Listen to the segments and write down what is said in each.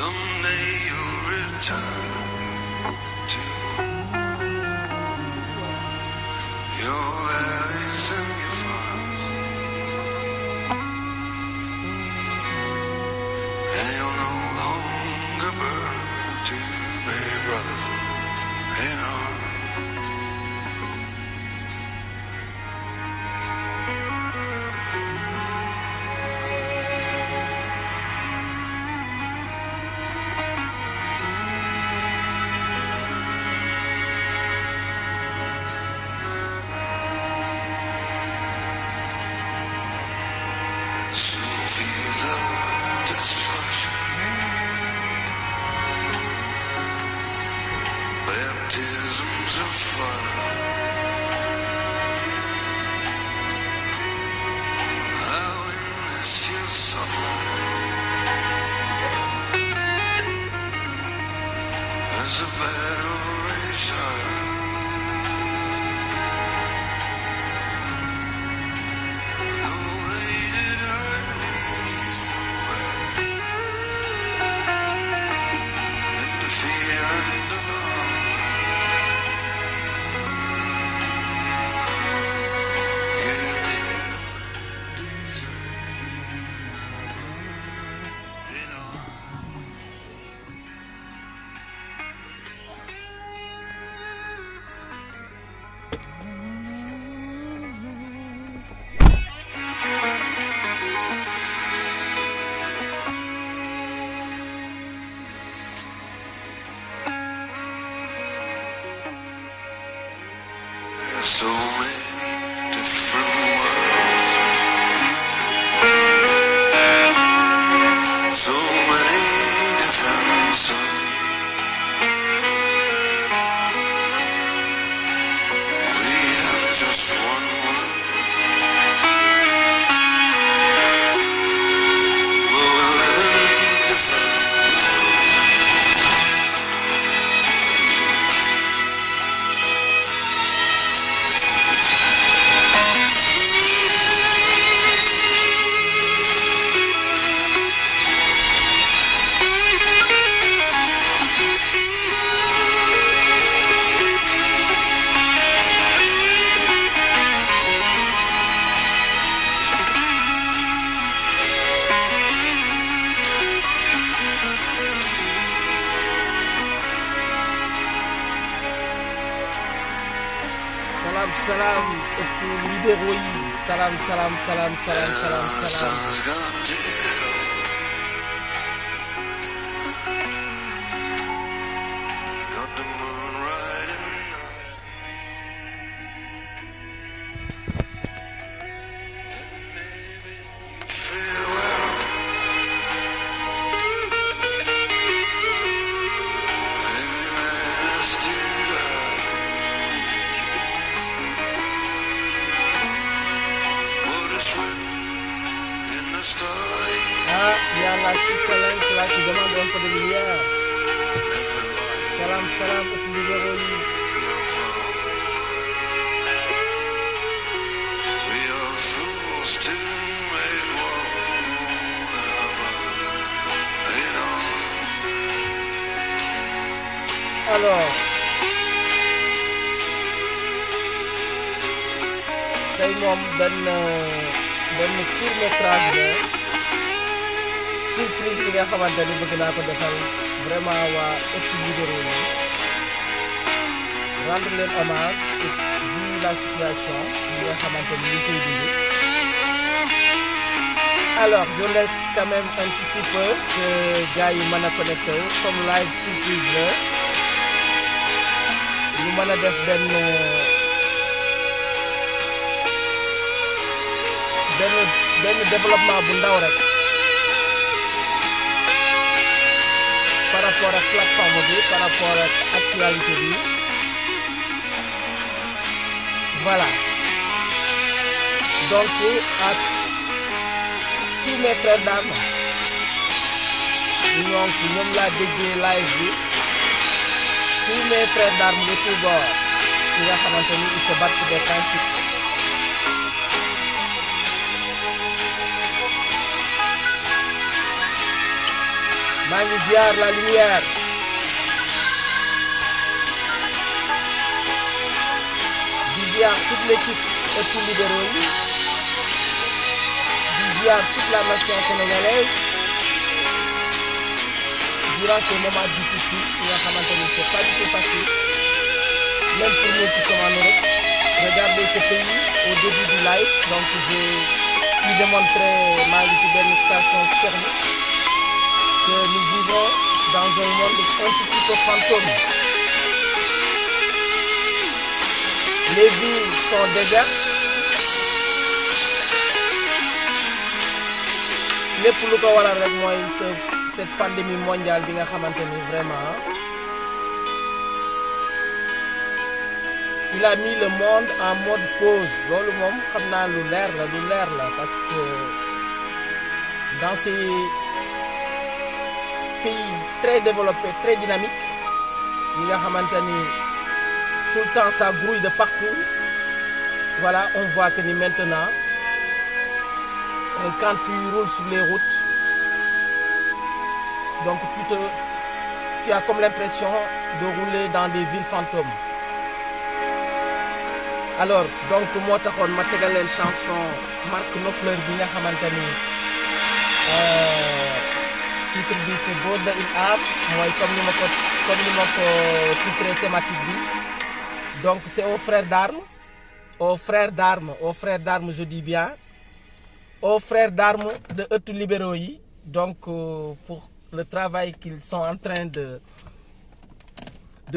Someday you'll return to your valleys and your farms, and you'll no longer burn to be brothers in arms. Soon fields of destruction, baptisms of fire. How in this you suffer as the battle rages higher. Though they did hurt me so bad, and the fear and alarm, you did not desert me, not at all. There's so many different worlds, so many different suns. We have just one world, but we live in different worlds. Salam salam ëttu libéraux yi salam salam salam salam salam The salam sun's gone down. You got the moon riding night, and maybe you feel well. Every man has to die, but it's written in the starlight. Ah, il y a la sister Lens là qui demande un peu de lumière. Every life Salam salam ëttu libéraux yi. you're wrong. We are fools to make war ain't all. Alors tey moom benn court métrage la surprise bi nga xamante ni bëgg naa ko defal vraiment waa ëttu libéraux yi rendre leen hommage vu la situation bi nga xamante ni ñu koy dund. Alors je laisse quand même un petit peu que gars yi mën a connecté wu comme live surprise la ñu mën a def benn développement bu ndaw rek par rapport ak plateforme bi par rapport ak actualité bi voilà donc à tous mes frères d'armes ñoom laa déggee live bi tous mes frères d'armes de tous bords ñi nga xamante ni ils se battent pour des principes. maa ngi ziar la lumière di ziar toute l'équipe ëttu libéraux yi di ziar toute la nation sénégalaise durant ce moment difficile yi nga xamante ni c'est pas du tout facile même pour nous qui sommes en Europe. Regardez ce pays au début du live, donc je lui démontrais ma station-service que nous vivons dans un monde un petit peu fantôme. Les villes sont désertes. lépp lu ko waral rek mooy cette pandémie mondiale bi nga xamante ni vraiment il a mis le monde en mode pause loolu moom xam naa lu leer la parce que dans ces pays très développés très dynamiques yi nga xamante ni tout le temps ça grouille de partout voilà on voit que ni maintenant quand tu roules sur les routes donc tu as comme l'impression de rouler dans des villes fantômes. Alors donc moo taxoon ma tegal leen chanson Mark Knopfler bi nga xamante ni titre bi c'est Border in Art mooy comme ni ma ko titre thématique bi donc c'est aux frères d'armes je dis bien aux frères d'armes de ëttu libéraux yi donc pour le travail qu'ils sont en train de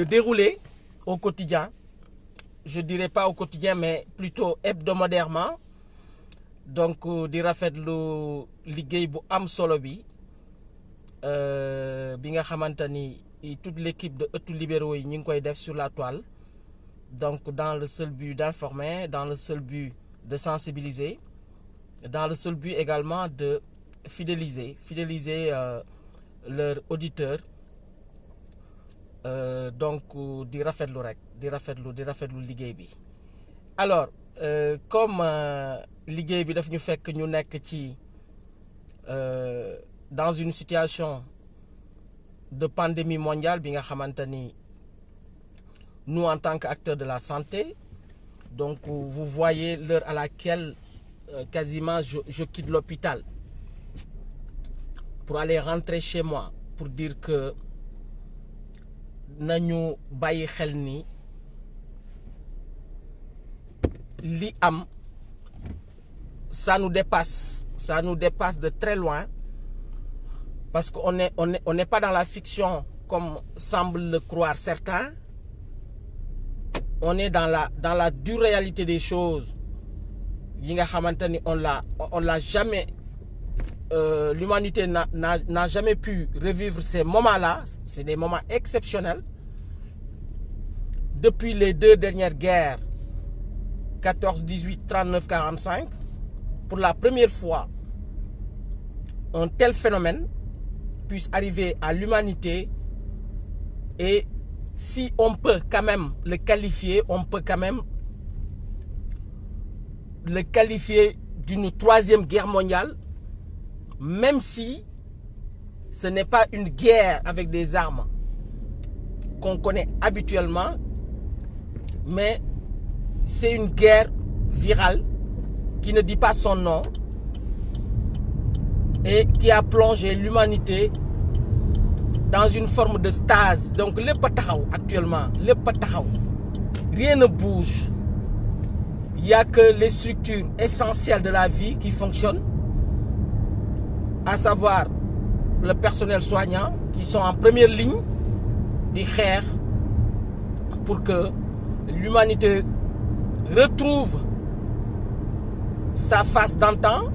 dérouler au quotidien. Je dirais pas au quotidien mais plutôt hebdomadairement donc di rafetlu liggéey bu am solo bi nga xamante ni toute l'équipe de ëttu libéraux yi ñu ngi koy def sur la toile donc dans le seul but d'informer, dans le seul but de sensibiliser, dans le seul but également de fidéliser leurs auditeurs. Donc di rafetlu rek di rafetlu liggéey bi alors comme liggéey bi daf ñu fekk ñu nekk ci dans une situation de pandémie mondiale bi nga xamante ni nous en tant qu'acteurs de la santé donc vous voyez l'heure à laquelle quasiment je quitte l'hôpital pour aller rentrer chez moi pour dire que nañu bàyyi xel ni li am ça nous dépasse de très loin parce que on n'est pas dans la fiction comme semblent le croire certains. On est dans la dure réalité des choses yi nga xamante ni on l'a jamais l'humanité n'a jamais pu revivre ces moments-là. C'est des moments exceptionnels. Depuis les deux dernières guerres, 14, 18, 39, 45, pour la première fois, un tel phénomène puisse arriver à l'humanité et si on peut quand même le qualifier, d'une troisième guerre mondiale, même si ce n'est pas une guerre avec des armes qu'on connaît habituellement, mais c'est une guerre virale qui ne dit pas son nom et qui a plongé l'humanité dans une forme de stase. Donc lépp a taxaw actuellement, lépp a taxaw, rien ne bouge. Il n'y a que les structures essentielles de la vie qui fonctionnent, à savoir le personnel soignant qui sont en première ligne di xeex pour que l'humanité retrouve sa face d'antan,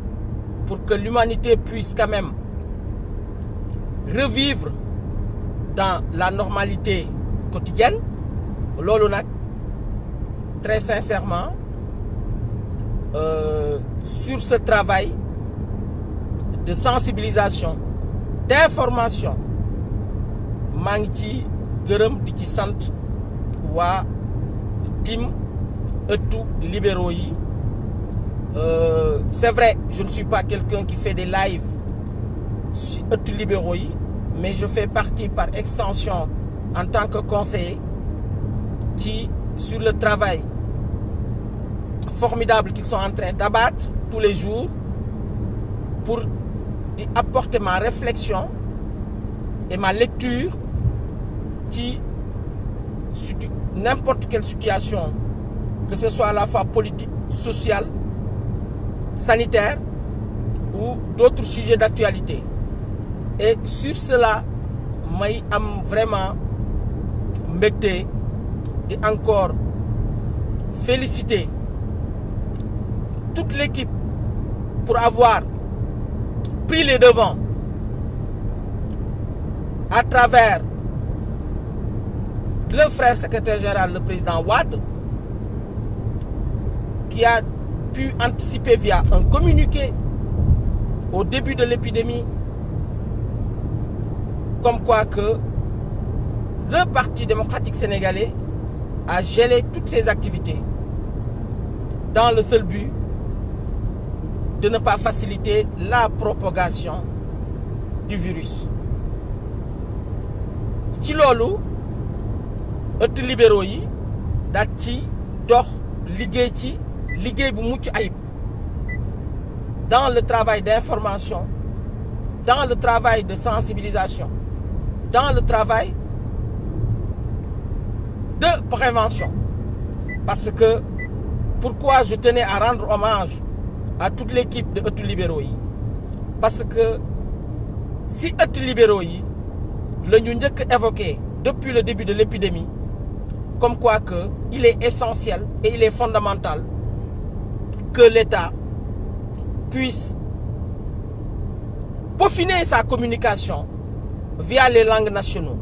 pour que l'humanité puisse quand même revivre dans la normalité quotidienne. Loolu nag très sincèrement sur ce travail de sensibilisation, d'information, maa ngi ci gërëm di ci sant waa team ëttu libéraux yi. C'est vrai, je ne suis pas quelqu'un qui fait des lives sur ëttu libéraux yi, mais je fais partie par extension en tant que conseiller sur le travail formidable qu'ils sont en train d'abattre tous les jours pour apporter ma réflexion et ma lecture sur n'importe quelle situation, que ce soit à la fois politique, sociale, sanitaire ou d'autres sujets d'actualité. Et sur cela, may am vraiment mbégte di encore féliciter toute l'équipe pour avoir pris les devants à travers le frère secrétaire général, le président Wade, qui a pu anticiper via un communiqué au début de l'épidémie, comme quoi que le Parti démocratique sénégalais a gelé toutes ses activités dans le seul but de ne pas faciliter la propagation du virus. ci loolu ëtt libéraux yi daat ci dox liggéey bu mucc ayib dans le travail d'information, dans le travail de sensibilisation, dans le travail de prévention. Parce que pourquoi je tenais à rendre hommage à toute l'équipe de ëtt libéraux yi, parce que si ëtt libéraux yi le ñu njëkk évoqué depuis le début de l'épidémie, comme quoi que il est essentiel et il est fondamental que l'État puisse peaufiner sa communication via les langues nationales.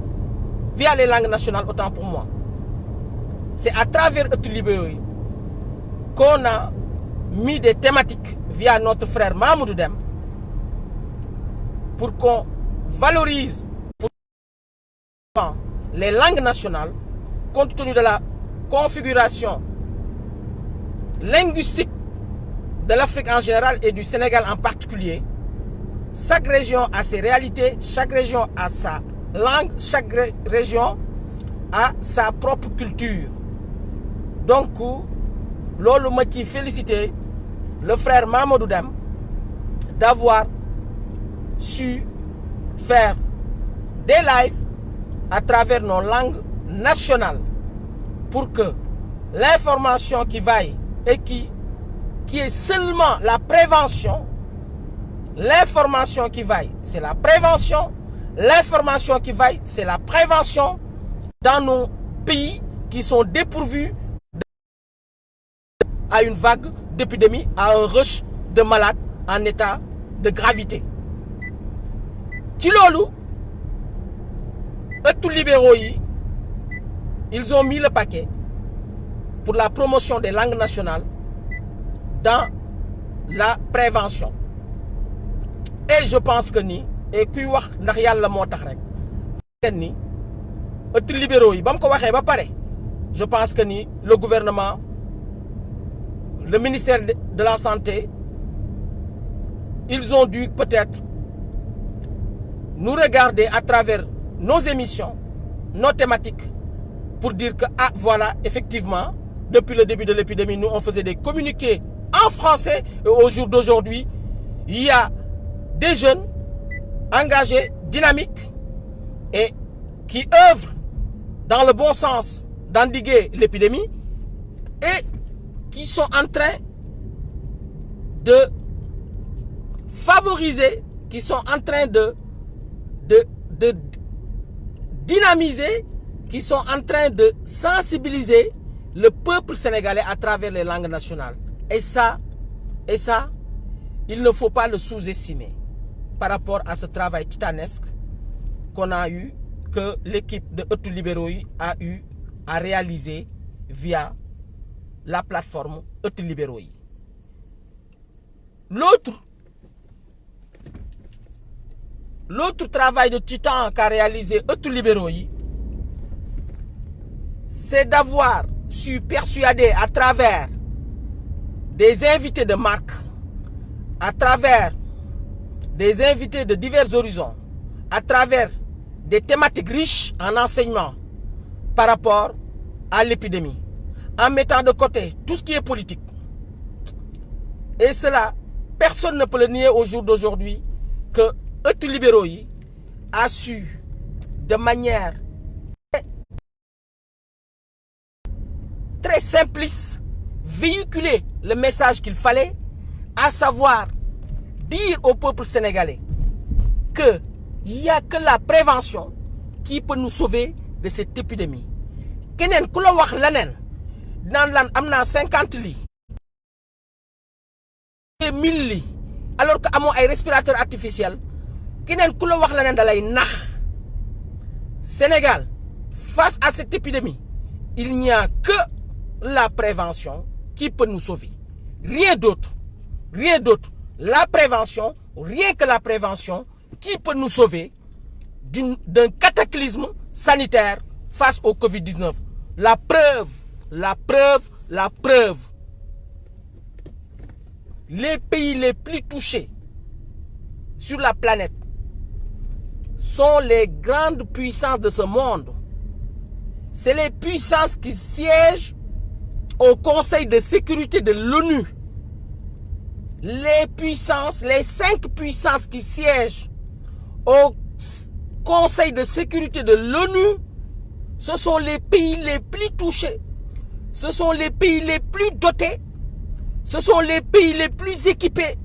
Via les langues nationales, autant pour moi. C'est à travers ëtt libéraux yi qu'on a mis des thématiques via notre frère Mamadou Dème pour qu'on valorise les langues nationales compte tenu de la configuration linguistique de l'Afrique en général et du Sénégal en particulier. Chaque région a ses réalités, chaque région a sa langue, chaque région a sa propre culture. Donc, loolu ma ci féliciter le frère Mamadou Dème d'avoir su faire des lives à travers nos langues nationales pour que l'information qui vaille et qui est seulement la prévention, l'information qui vaille, c'est la prévention, l'information qui vaille, c'est la prévention dans nos pays qui sont dépourvus à une vague d'épidémie, à un rush de malades en état de gravité. Ci loolu ëttu libéraux yi ils ont mis le paquet pour la promotion des langues nationales dans la prévention. Et je pense que ni et kuy wax ndax yàlla moo tax rek ni ëttu libéraux yi ba mu ko waxee ba pare, je pense que ni le gouvernement, le ministère de la Santé, ils ont dû peut-être nous regarder à travers nos émissions, nos thématiques, pour dire que, ah, voilà, effectivement, depuis le début de l'épidémie, nous, on faisait des communiqués en français. Et au jour d'aujourd'hui, il y a des jeunes engagés, dynamiques, et qui œuvrent dans le bon sens d'endiguer l'épidémie et qui sont en train de favoriser, qui sont en train de dynamiser, qui sont en train de sensibiliser le peuple sénégalais à travers les langues nationales. Et ça, il ne faut pas le sous-estimer par rapport à ce travail titanesque qu'on a eu, que l'équipe de ëttu libéraux yi a eu à réaliser via la plateforme ëttu libéraux yi. L'autre travail de titan qu'a réalisé ëttu libéraux yi, c'est d'avoir su persuader à travers des invités de marque, à travers des invités de divers horizons, à travers des thématiques riches en enseignement par rapport à l'épidémie, en mettant de côté tout ce qui est politique. Et cela, personne ne peut le nier au jour d'aujourd'hui que eux libéraux a su de manière très simpliste véhiculer le message qu'il fallait, à savoir dire au peuple sénégalais qu'il n'y a que la prévention qui peut nous sauver de cette épidémie. Kenen ku la wax lanen nan lan amna 50 lits et 1000 lits alors que amo ay respirateurs artificiels, kenen ku la wax lanen dalay nax. Sénégal, face à cette épidémie, il n'y a que la prévention qui peut nous sauver. Rien d'autre. Rien d'autre. La prévention, rien que la prévention qui peut nous sauver d'un cataclysme sanitaire face au Covid-19. La preuve, la preuve, la preuve. Les pays les plus touchés sur la planète sont les grandes puissances de ce monde. C'est les puissances qui siègent au Conseil de sécurité de l'ONU. Les puissances, les 5 puissances qui siègent au Conseil de sécurité de l'ONU, ce sont les pays les plus touchés, ce sont les pays les plus dotés, ce sont les pays les plus équipés,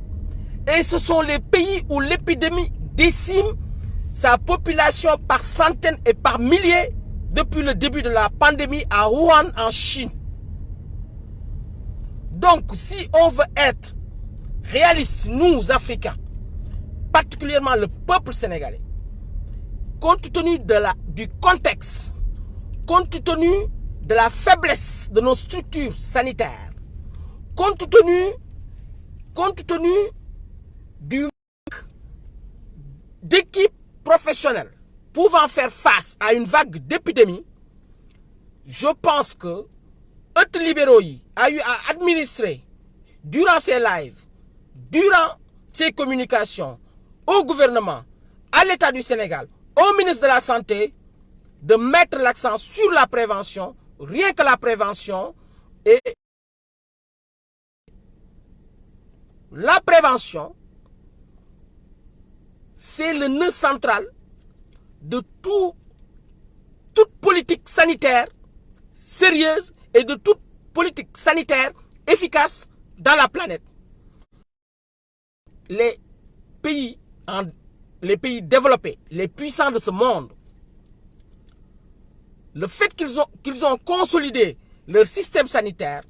et ce sont les pays où l'épidémie décime sa population par centaines et par milliers depuis le début de la pandémie à Wuhan en Chine. Donc, si on veut être réaliste, nous, Africains, particulièrement le peuple sénégalais, compte tenu du contexte, compte tenu de la faiblesse de nos structures sanitaires, compte tenu du manque d'équipes professionnelles pouvant faire face à une vague d'épidémie, je pense que eux libéraux a eu à administrer durant ses lives, durant ses communications au gouvernement, à l'État du Sénégal, au ministre de la Santé, de mettre l'accent sur la prévention, rien que la prévention. Et la prévention, c'est le nœud central de toute politique sanitaire sérieuse et de toute politique sanitaire efficace dans la planète. Les pays développés, les puissants de ce monde, le fait qu'ils ont consolidé leur système sanitaire,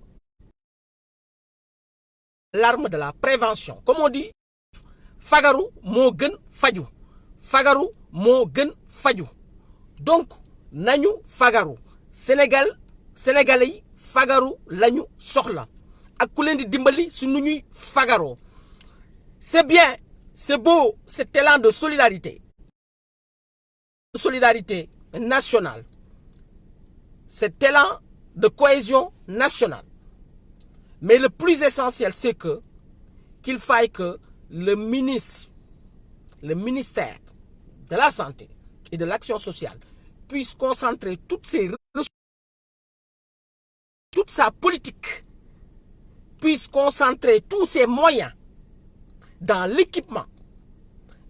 l'arme de la prévention. Comme on dit, fagaru mo gën faju. Fagaru mo gën faju. Donc, nañu fagaru. Sénégalais fagaru lañu soxla. Ak ku leen di dimbali su nu ñuy fagaro. C'est bien, c'est beau cet élan de solidarité. Solidarité nationale. Cet élan de cohésion nationale. Mais le plus essentiel, c'est qu'il faille que le ministère de la Santé et de l'Action sociale puisse concentrer toutes ses ressources, toute sa politique, puisse concentrer tous ses moyens dans l'équipement,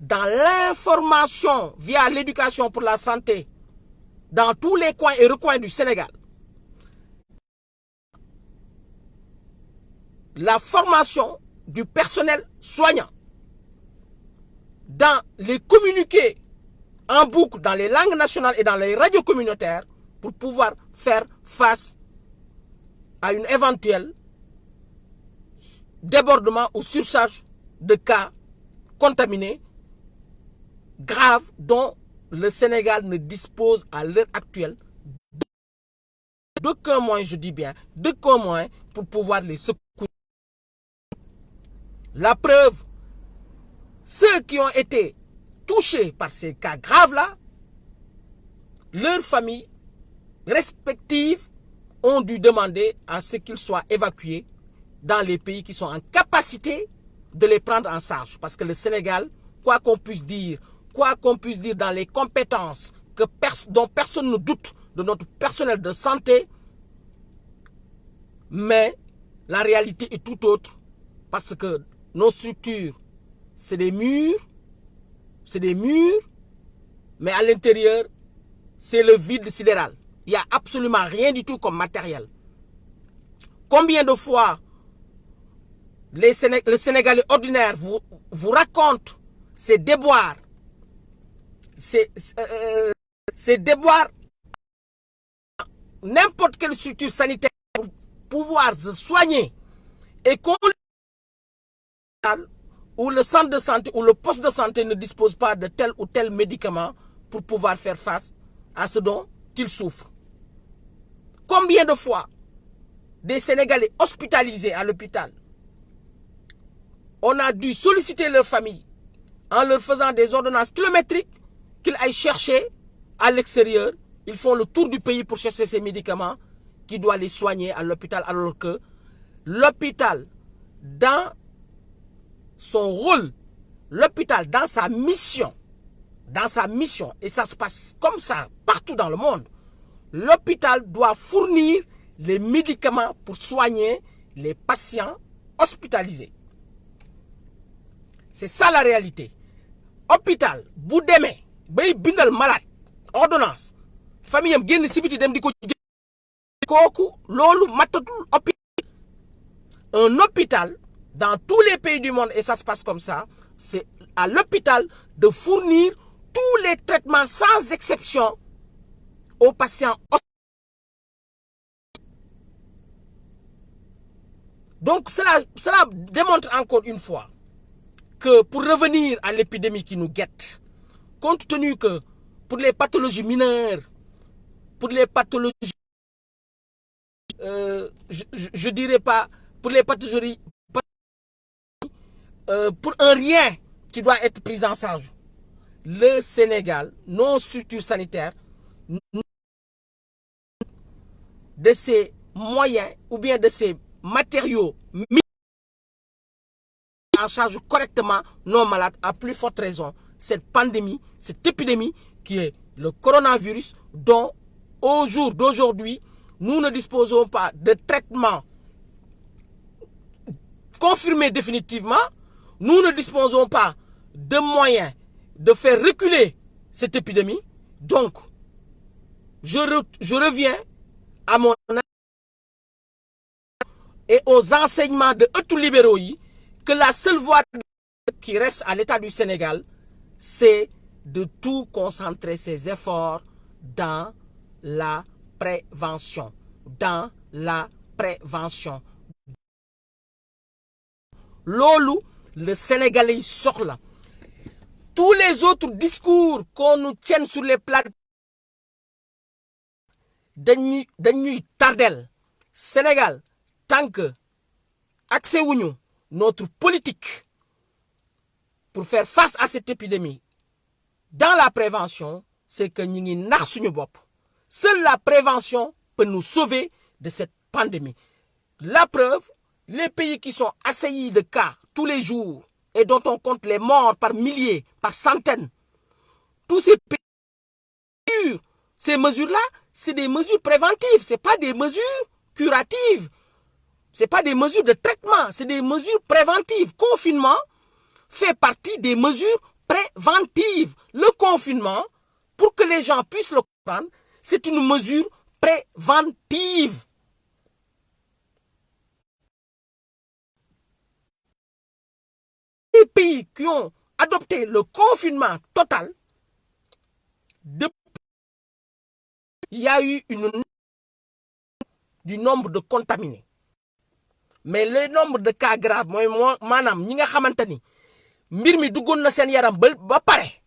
dans l'information via l'éducation pour la santé, dans tous les coins et recoins du Sénégal. La formation du personnel soignant, dans les communiqués en boucle, dans les langues nationales et dans les radios communautaires, pour pouvoir faire face à une éventuelle débordement ou surcharge de cas contaminés graves dont le Sénégal ne dispose à l'heure actuelle d'aucun moyen, je dis bien, d'aucun moyen pour pouvoir les secourir. La preuve, ceux qui ont été touchés par ces cas graves-là, leurs familles respectives ont dû demander à ce qu'ils soient évacués dans les pays qui sont en capacité de les prendre en charge. Parce que le Sénégal, quoi qu'on puisse dire, quoi qu'on puisse dire, dans les compétences dont personne ne doute de notre personnel de santé, mais la réalité est tout autre parce que nos structures, c'est des murs, mais à l'intérieur, c'est le vide sidéral. Il n'y a absolument rien du tout comme matériel. Combien de fois le Sénégalais ordinaire vous raconte ses déboires, ses déboires, n'importe quelle structure sanitaire pour pouvoir se soigner et qu'on ou le centre de santé ou le poste de santé ne dispose pas de tel ou tel médicament pour pouvoir faire face à ce dont ils souffrent. Combien de fois des Sénégalais hospitalisés à l'hôpital, on a dû solliciter leur famille en leur faisant des ordonnances kilométriques qu'ils aillent chercher à l'extérieur. Ils font le tour du pays pour chercher ces médicaments qui doivent les soigner à l'hôpital, alors que l'hôpital, dans son rôle, l'hôpital, dans sa mission, et ça se passe comme ça partout dans le monde, l'hôpital doit fournir les médicaments pour soigner les patients hospitalisés. C'est ça la réalité. Hôpital, bu demee bay bindal malade ordonnance famille am génn sibiti dem di ko kooku loolu matatul hôpital. Un hôpital dans tous les pays du monde, et ça se passe comme ça, c'est à l'hôpital de fournir tous les traitements sans exception aux patients. Donc cela démontre encore une fois que pour revenir à l'épidémie qui nous guette, compte tenu que pour les pathologies mineures, pour les pathologies, je dirais pas, pour les pathologies, pour un rien qui doit être pris en charge, le Sénégal, nos structures sanitaires, de ces moyens ou bien de ces matériaux mis en charge correctement nos malades, à plus forte raison cette pandémie, cette épidémie qui est le coronavirus, dont au jour d'aujourd'hui nous ne disposons pas de traitement confirmé définitivement, nous ne disposons pas de moyens de faire reculer cette épidémie. Donc je reviens à mon et aux enseignements de tous libéraux que la seule voie qui reste à l'État du Sénégal, c'est de tout concentrer ses efforts dans la prévention. Dans la prévention. Lolo, le Sénégalais sort là. Tous les autres discours qu'on nous tienne sur les plateaux, dañuy tardel. Sénégal, tant que accès wuñu notre politique pour faire face à cette épidémie dans la prévention, c'est que ñi ngi nax suñu bopp. Seule la prévention peut nous sauver de cette pandémie. La preuve, les pays qui sont assaillis de cas tous les jours et dont on compte les morts par milliers, par centaines, tous ces pays, ces mesures-là, c'est des mesures préventives, ce n'est pas des mesures curatives. Ce n'est pas des mesures de traitement, c'est des mesures préventives. Confinement fait partie des mesures préventives. Le confinement, pour que les gens puissent le comprendre, c'est une mesure préventive. Les pays qui ont adopté le confinement total, il y a eu du nombre de contaminés. Mais le nombre de cas graves, manam ñi nga xamantani mbir mi duggoon na seen yaram ba pare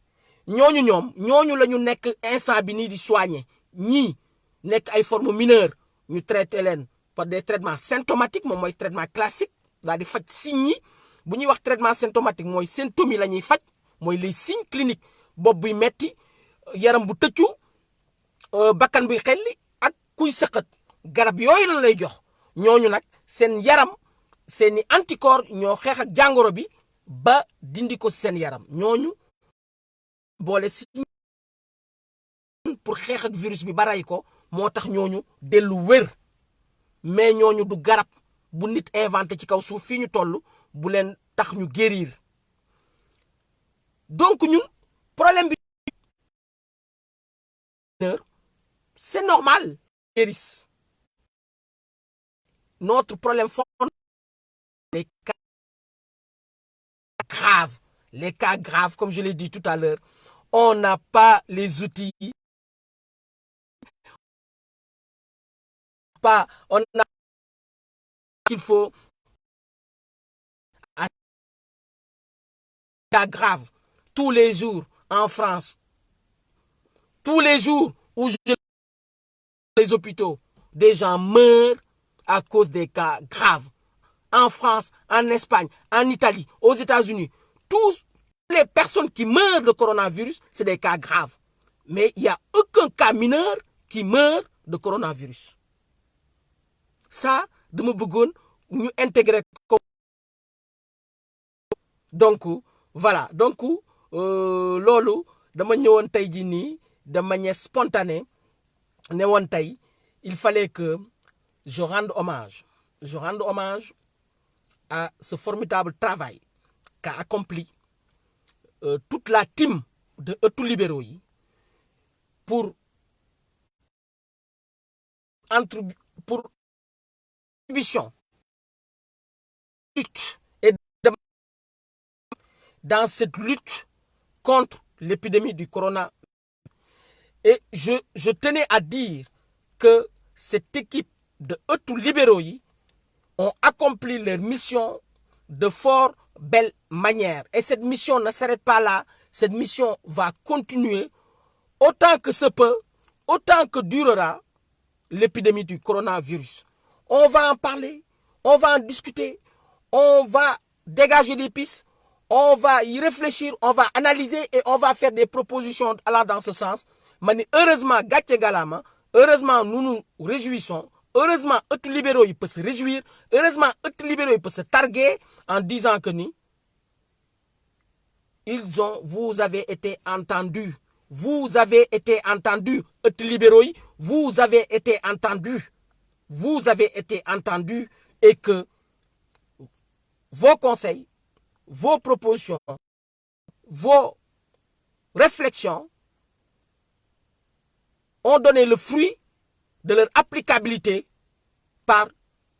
ñooñu lañu nekk instant bi nii di soigner ñii nekk ay forme mineure ñu traité leen par des traitements symptomatiques moom mooy traitement classique daal di faj signes yi bu ñuy wax traitement symptomatique mooy symptômes yi la ñuy faj mooy les signes cliniques bopp buy metti yaram bu tëccu bakkan buy xelli ak kuy sëqat garab yooyu la lay jox ñooñu nag seen yaram seeni anticorps ñoo xeex ak jàngoro bi ba dindi ko seen yaram ñooñu boole si pour xeex ak virus bi ba rey ko moo tax ñooñu dellu wér mais ñooñu du garab bu nit inventé ci kaw suuf fii ñu toll bu leen tax ñu guérir donc ñun problème bi c'est normal guérissent notre problème fond les cas graves comme je l'ai dit tout à l'heure on n'a pas les outils on a qu'il faut à cas grave tous les jours en France tous les jours où les hôpitaux des gens meurent à cause des cas graves en France, en Espagne, en Italie, aux États-Unis toutes les personnes qui meurent de coronavirus c'est des cas graves mais il n'y a aucun cas mineur qui meurt de coronavirus ça dama bëggoon ñu intégrer ko donc voilà donc loolu dama ñëwoon tey jii nii de manière spontanée ne woon tey il fallait que je rende hommage à ce formidable travail qu'a accompli toute la team de Ëttu Libéraux yi pour lutte et dans cette lutte contre l'épidémie du corona. Et je tenais à dire que cette équipe de Ëttu Libéraux yi ont accompli leur mission de fort belle manière. Et cette mission ne s'arrête pas là. Cette mission va continuer autant que se peut, autant que durera l'épidémie du coronavirus. On va en parler, on va en discuter, on va dégager des pistes, on va y réfléchir, on va analyser et on va faire des propositions allant dans ce sens. Mais heureusement, gàcce ngalaama, heureusement, nous nous réjouissons. Heureusement, Ëttu Libéraux yi peut se réjouir. Heureusement, Ëttu Libéraux yi peut se targuer en disant que vous avez été entendus. Vous avez été entendus, Ëttu Libéraux yi, vous avez été entendus. Vous avez été entendus et que vos conseils, vos propositions, vos réflexions ont donné le fruit de leur applicabilité par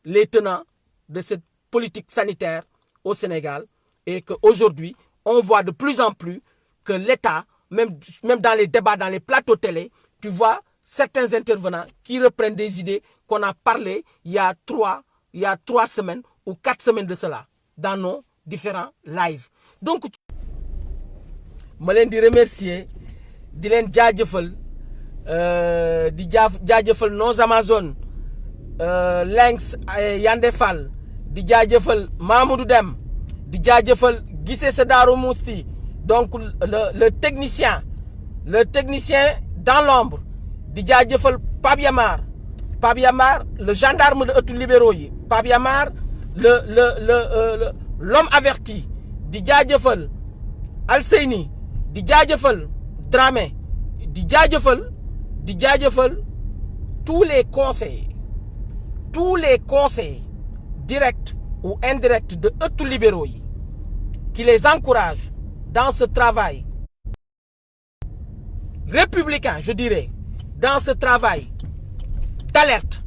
les tenants de cette politique sanitaire au Sénégal et qu'aujourd'hui, on voit de plus en plus que l'État, même dans les débats, dans les plateaux télé, tu vois certains intervenants qui reprennent des idées qu'on a parlé il y a 3 semaines ou 4 semaines de cela dans nos différents lives. Donc, ma leen di remercier di leen jaajëfal di jaajëfal nos Amazon Lenx Yande Fall di jaajëfal Mamadou Dem di jaajëfal Gissé sa Daaru Musti donc le technicien dans l'ombre di jaajëfal Pape Yamar le gendarme de Ëttu Libéraux yi Pape Yamar l'homme averti di jaajëfal Alseyni di jaajëfal Dramé di jaajëfal tous les conseillers directs ou indirects de Ëttu Libéraux yi qui les encouragent dans ce travail républicain, je dirais, dans ce travail d'alerte,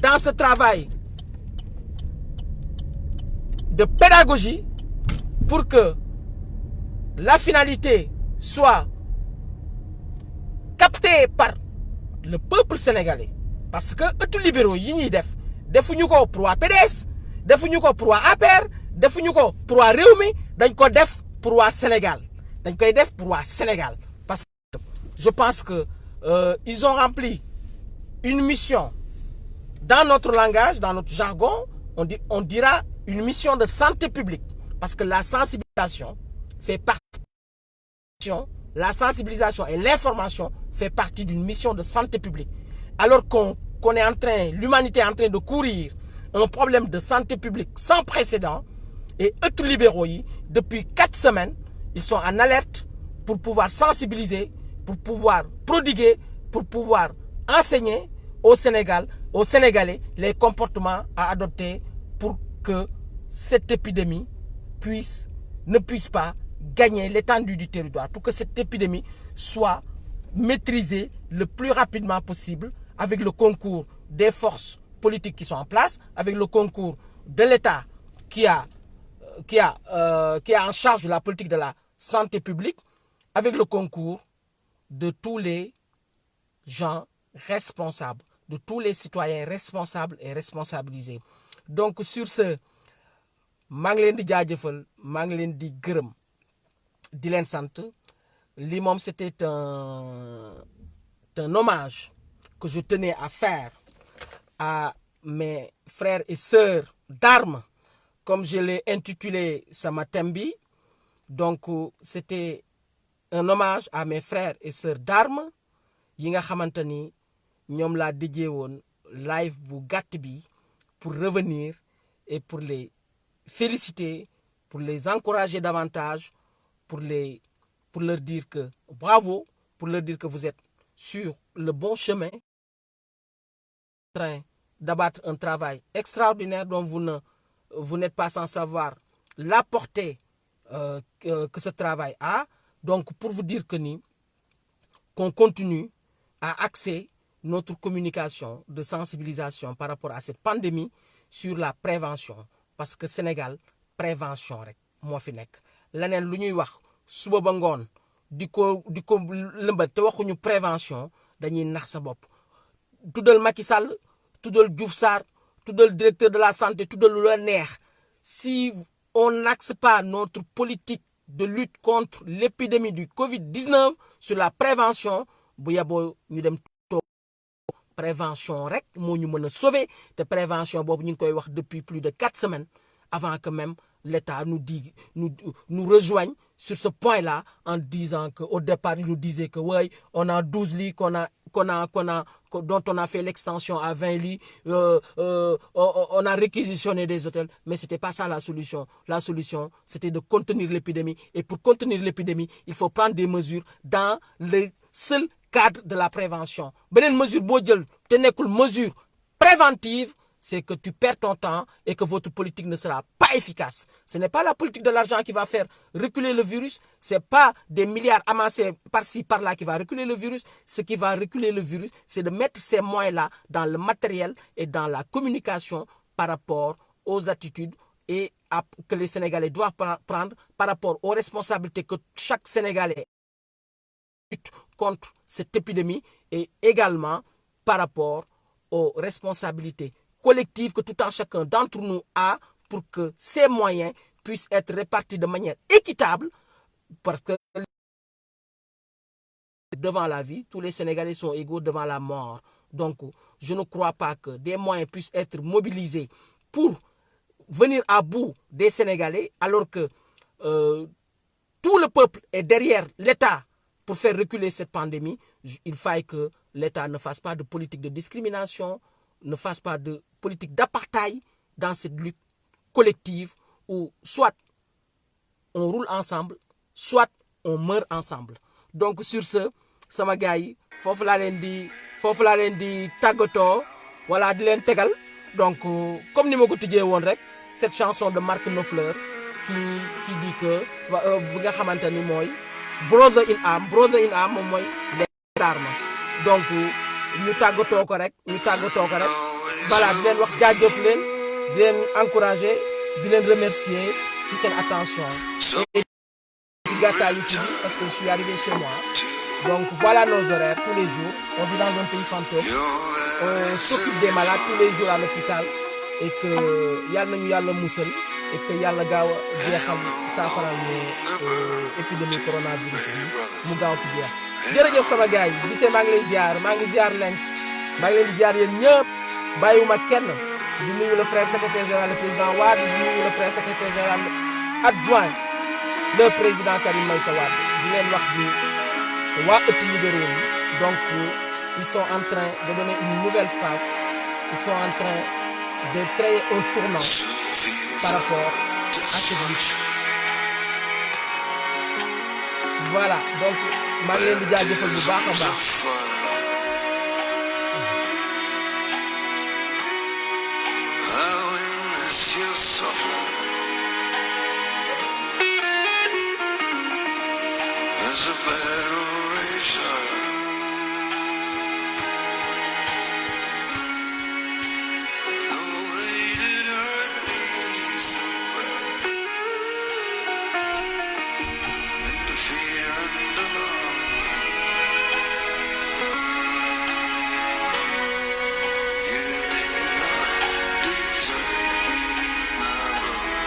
dans ce travail de pédagogie pour que la finalité soit captée par le peuple sénégalais. Parce que Ëttu Libéraux yi ñuy defuñu ko pour waa PDS defuñu ko pour waa APR defuñu ko pour waa Rewmi dañ ko def pour waa Sénégal dañ koy def pour waa Sénégal parce que je pense que ils ont rempli une mission dans notre langage, dans notre jargon, on dira une mission de santé publique parce que la sensibilisation fait partie la sensibilisation et l'information fait partie d'une mission de santé publique. Alors qu'on est l'humanité est en train de courir un problème de santé publique sans précédent et Ëttu Libéraux yi depuis 4 semaines, ils sont en alerte pour pouvoir sensibiliser, pour pouvoir prodiguer, pour pouvoir enseigner au Sénégal, aux Sénégalais les comportements à adopter pour que cette épidémie ne puisse pas gagner l'étendue du territoire, pour que cette épidémie soit maîtrisée le plus rapidement possible avec le concours des forces politiques qui sont en place, avec le concours de l'État qui a en charge de la politique de la santé publique, avec le concours de tous les gens responsables, de tous les citoyens responsables et responsabilisés. Donc sur ce, maa ngi leen di jaajëfal, maa ngi leen di gërëm, di leen sant. Lii moom c'était un hommage que je tenais à faire à mes frères et sœurs d'armes, comme je l'ai intitulé sama thème bi. Donc c'était un hommage à mes frères et sœurs d'armes yi nga xamante ni ñoom laa déjee woon live bu gàtt bi pour revenir et pour les féliciter, pour les encourager davantage, pour leur dire que bravo, pour leur dire que vous êtes sur le bon chemin, en train d'abattre un travail extraordinaire dont vous n'êtes pas sans savoir la portée que ce travail a. Donc pour vous dire qu'on continue à axer notre communication de sensibilisation par rapport à cette pandémie sur la prévention, parce que Sénégal prévention rek moo fi nekk. Leneen lu ñuy wax suba ba ngoon di ko lëmbat te waxuñu prévention, dañuy nax sa bopp. Tuddal Macky Sall, tuddal Diouf Sarr, tuddal directeur de la santé, tuddal lu la neex. Si on n'axe pas notre politique de lutte contre l'épidémie du Covid-19 sur la prévention, bu yaboo ñu dem prévention rek moo ñu mën a sauver. Te prévention boobu ñu ngi koy wax depuis plus de 4 semaines avant que même l'État nous rejoigne sur ce point-là, en disant qu'au départ il nous disait que ouais, on a 12 lits dont on a fait l'extension à 20 lits, on a réquisitionné des hôtels, mais c'était pas ça la solution. La solution, c'était de contenir l'épidémie, et pour contenir l'épidémie, il faut prendre des mesures dans le seul cadre de la prévention. Beneen mesure boo jël te nekkul mesure préventive, c'est que tu perds ton temps et que votre politique ne sera pas efficace. Ce n'est pas la politique de l'argent qui va faire reculer le virus, c'est pas des milliards amassés par-ci, par-là qui va reculer le virus. Ce qui va reculer le virus, c'est de mettre ces moyens-là dans le matériel et dans la communication par rapport aux attitudes et que les Sénégalais doivent prendre par rapport aux responsabilités que chaque Sénégalais lutte contre cette épidémie, et également par rapport aux responsabilités collectives que tout un chacun d'entre nous a, pour que ces moyens puissent être répartis de manière équitable, parce que devant la vie, tous les Sénégalais sont égaux devant la mort. Donc, je ne crois pas que des moyens puissent être mobilisés pour venir à bout des Sénégalais, alors que tout le peuple est derrière l'État pour faire reculer cette pandémie. Il faille que l'État ne fasse pas de politique de discrimination, ne fasse pas de politique d'apartheid dans cette lutte collective, où soit on roule ensemble, soit on meurt ensemble. Donc sur ce, sama gars yi, foofu laa leen di tàggatoo, voilà, di leen tegal. Donc comme ni ma ko tijjee woon rek, cette chanson de Marc Knopfler qui dit que bi nga xamante ni mooy brother in arm moom mooy les armes. Donc ñu tàggatoo ko rek voilà, di leen wax jaajëf leen, di leen encourager, di leen remercier si seen attention. Et gâteau YouTube, parce que je suis arrivé chez moi. Donc voilà nos horaires tous les jours. On vit dans un pays fantôme. On s'occupe des malades tous les jours à l'hôpital, et que yàlla nañu yàlla musal, et que yàlla gaaw a jeexal saafara ñu épidémie coronavirus bi mu gaaw fi jeex. Jërëjëf sama gars yi, gisee maa ngi lay ziar, maa ngi ziar Lengs, maa ngi leen di ziar yéen ñëpp, bàyyiwuma kenn. Di nuyu le frère secrétaire général, le président Wade, di nuyu le frère secrétaire général adjoint, le président Karim Meïssa Wade. Di leen wax di waa ëtt libéraux yi, donc ils sont en train de donner une nouvelle face, ils sont en train de créer un tournant par rapport à cette lutte. voilà donc maa ngi leen di jaajëfal bu baax a baax. There's a battle rage on. Oh, they did hurt me so bad. In the fear and alarm, you did not desert me, my brother.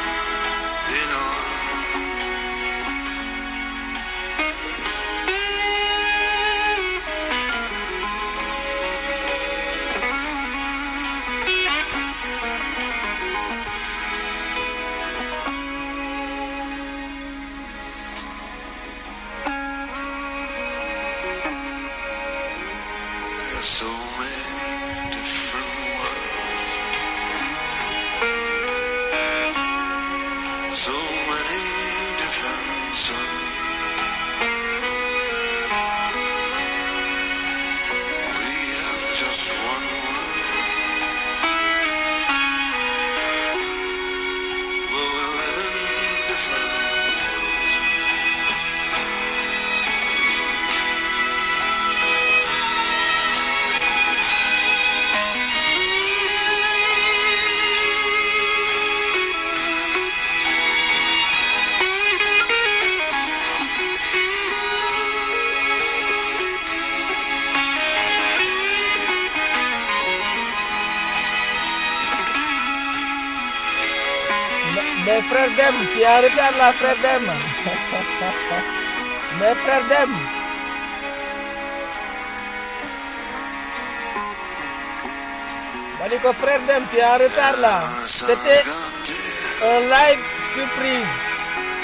In arms. There's so many different worlds, so many different suns. We have just one world, but we live in different worlds. Mais frère Dem, tu es en retard là, frère Dem. Mais frère Dem. Maliko frère Dem, tu es en retard là. C'était un live surprise.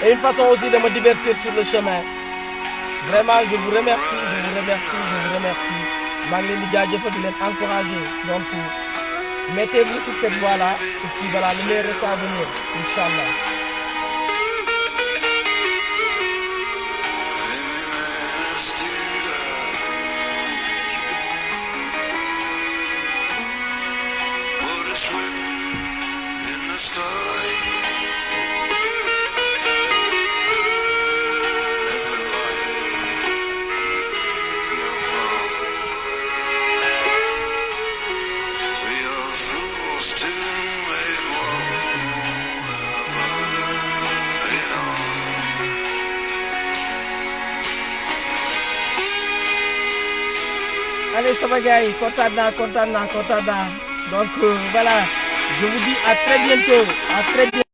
Et une façon aussi de me divertir sur le chemin. Vraiment, je vous remercie, je vous remercie, je vous remercie. maa ngi leen di jaajëfal di leen encourager. Donc, mettez-vous sur cette voie-là. Et puis voilà, le meilleur reste à venir. Inch'Allah. Every man has to die. What is written in the starlight? Every light will fall. We are fools to make war. You know. Allez, ça va gars yi kontaan naa. Donc voilà, je vous dis à très bientôt. À très bientôt.